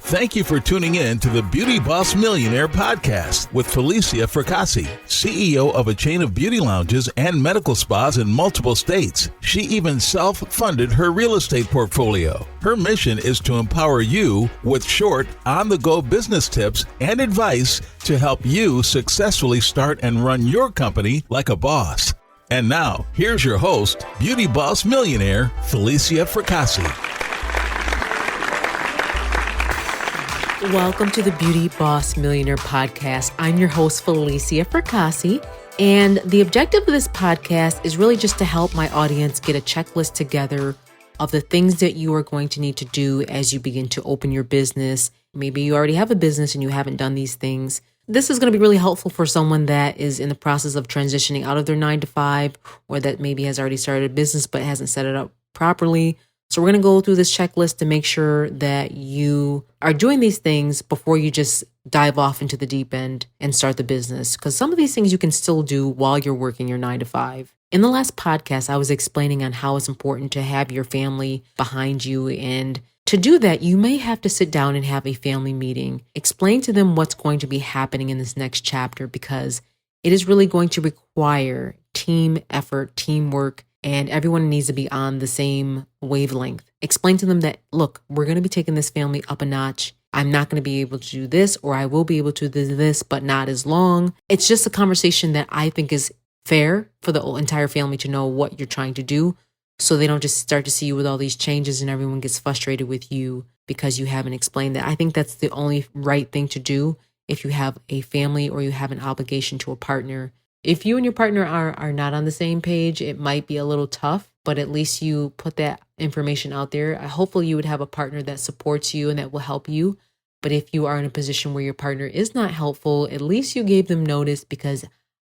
Thank you for tuning in to the Beauty Boss Millionaire podcast with Falicia Fracassi, CEO of a chain of beauty lounges and medical spas in multiple states. She even self-funded her real estate portfolio. Her mission is to empower you with short, on-the-go business tips and advice to help you successfully start and run your company like a boss. And now, here's your host, Beauty Boss Millionaire, Falicia Fracassi. Welcome to the Beauty Boss Millionaire podcast. I'm your host, Falicia Fracassi, and the objective of this podcast is really just to help my audience get a checklist together of the things that you are going to need to do as you begin to open your business. Maybe you already have a business and you haven't done these things. This is going to be really helpful for someone that is in the process of transitioning out of their 9-to-5, or that maybe has already started a business but hasn't set it up properly. So we're going to go through this checklist to make sure that you are doing these things before you just dive off into the deep end and start the business. Because some of these things you can still do while you're working your 9-to-5. In the last podcast, I was explaining on how it's important to have your family behind you. And to do that, you may have to sit down and have a family meeting. Explain to them what's going to be happening in this next chapter, because it is really going to require team effort, teamwork, and everyone needs to be on the same wavelength. Explain to them that, look, we're going to be taking this family up a notch. I'm not going to be able to do this, or I will be able to do this, but not as long. It's just a conversation that I think is fair for the entire family to know what you're trying to do, so they don't just start to see you with all these changes and everyone gets frustrated with you because you haven't explained that. I think that's the only right thing to do if you have a family or you have an obligation to a partner. If you and your partner are not on the same page, it might be a little tough, but at least you put that information out there. Hopefully you would have a partner that supports you and that will help you. But if you are in a position where your partner is not helpful, at least you gave them notice, because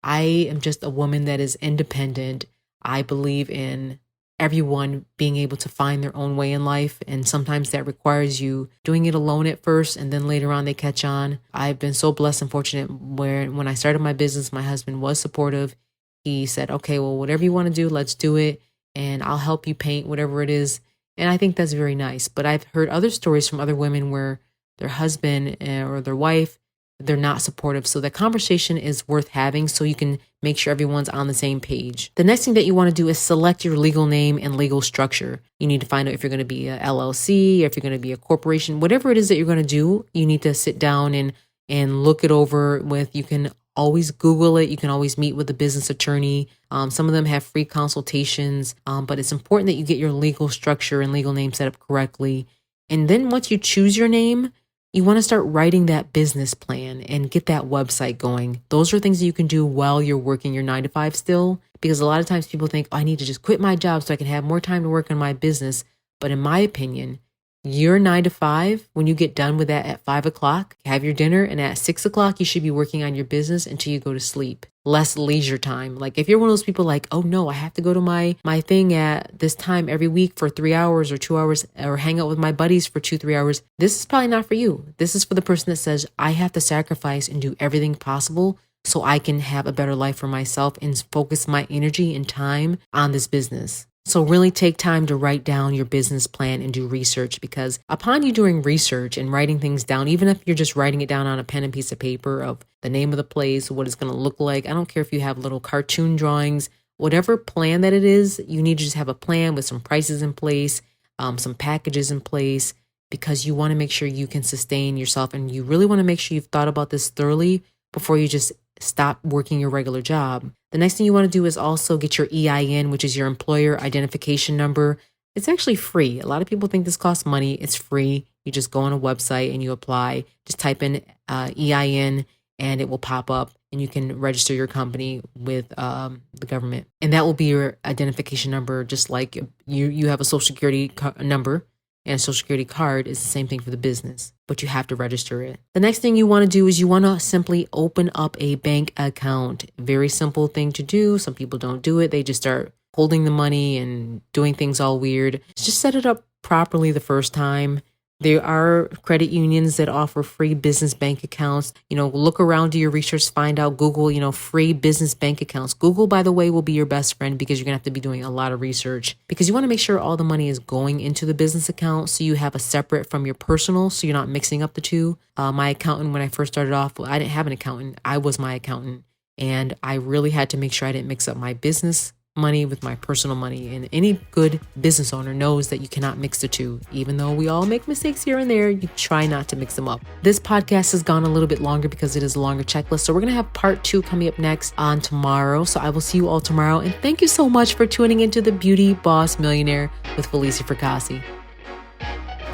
I am just a woman that is independent. I believe in everyone being able to find their own way in life. And sometimes that requires you doing it alone at first, and then later on they catch on. I've been so blessed and fortunate where when I started my business, my husband was supportive. He said, okay, well, whatever you want to do, let's do it. And I'll help you paint whatever it is. And I think that's very nice. But I've heard other stories from other women where their husband or their wife, they're not supportive. So that conversation is worth having so you can make sure everyone's on the same page. The next thing that you want to do is select your legal name and legal structure. You need to find out if you're going to be a LLC, or if you're going to be a corporation, whatever it is that you're going to do. You need to sit down and look it over with. You can always Google it. You can always meet with a business attorney. Some of them have free consultations, but it's important that you get your legal structure and legal name set up correctly. And then once you choose your name, you want to start writing that business plan and get that website going. Those are things that you can do while you're working your 9-to-5 still, because a lot of times people think, oh, I need to just quit my job so I can have more time to work on my business. But in my opinion, your 9-to-5, when you get done with that at 5:00, have your dinner, and at 6:00, you should be working on your business until you go to sleep. Less leisure time. Like if you're one of those people like, oh no, I have to go to my thing at this time every week for 3 hours or 2 hours, or hang out with my buddies for 2-3 hours. This is probably not for you. This is for the person that says, I have to sacrifice and do everything possible so I can have a better life for myself and focus my energy and time on this business. So really take time to write down your business plan and do research, because upon you doing research and writing things down, even if you're just writing it down on a pen and piece of paper of the name of the place, what it's going to look like, I don't care if you have little cartoon drawings, whatever plan that it is, you need to just have a plan with some prices in place, some packages in place, because you want to make sure you can sustain yourself, and you really want to make sure you've thought about this thoroughly before you just stop working your regular job. The next thing you want to do is also get your EIN, which is your employer identification number. It's actually free. A lot of people think this costs money. It's free. You just go on a website and you apply. Just type in EIN and it will pop up, and you can register your company with the government. And that will be your identification number, just like you have a social security number. And a social security card is the same thing for the business, but you have to register it. The next thing you want to do is you want to simply open up a bank account. Very simple thing to do. Some people don't do it. They just start holding the money and doing things all weird. Just set it up properly the first time. There are credit unions that offer free business bank accounts. Look around, do your research, find out, Google, free business bank accounts. Google, by the way, will be your best friend because you're going to have to be doing a lot of research because you want to make sure all the money is going into the business account. So you have a separate from your personal. So you're not mixing up the two. My accountant, when I first started off, I didn't have an accountant. I was my accountant. And I really had to make sure I didn't mix up my business money with my personal money. And any good business owner knows that you cannot mix the two. Even though we all make mistakes here and there, you try not to mix them up. This podcast has gone a little bit longer because it is a longer checklist. So we're going to have part 2 coming up next on tomorrow. So I will see you all tomorrow. And thank you so much for tuning into the Beauty Boss Millionaire with Falicia Fracassi.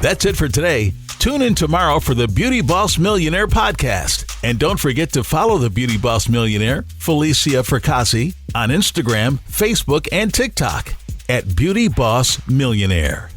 That's it for today. Tune in tomorrow for the Beauty Boss Millionaire podcast. And don't forget to follow the Beauty Boss Millionaire, Falicia Fracassi, on Instagram, Facebook, and TikTok at Beauty Boss Millionaire.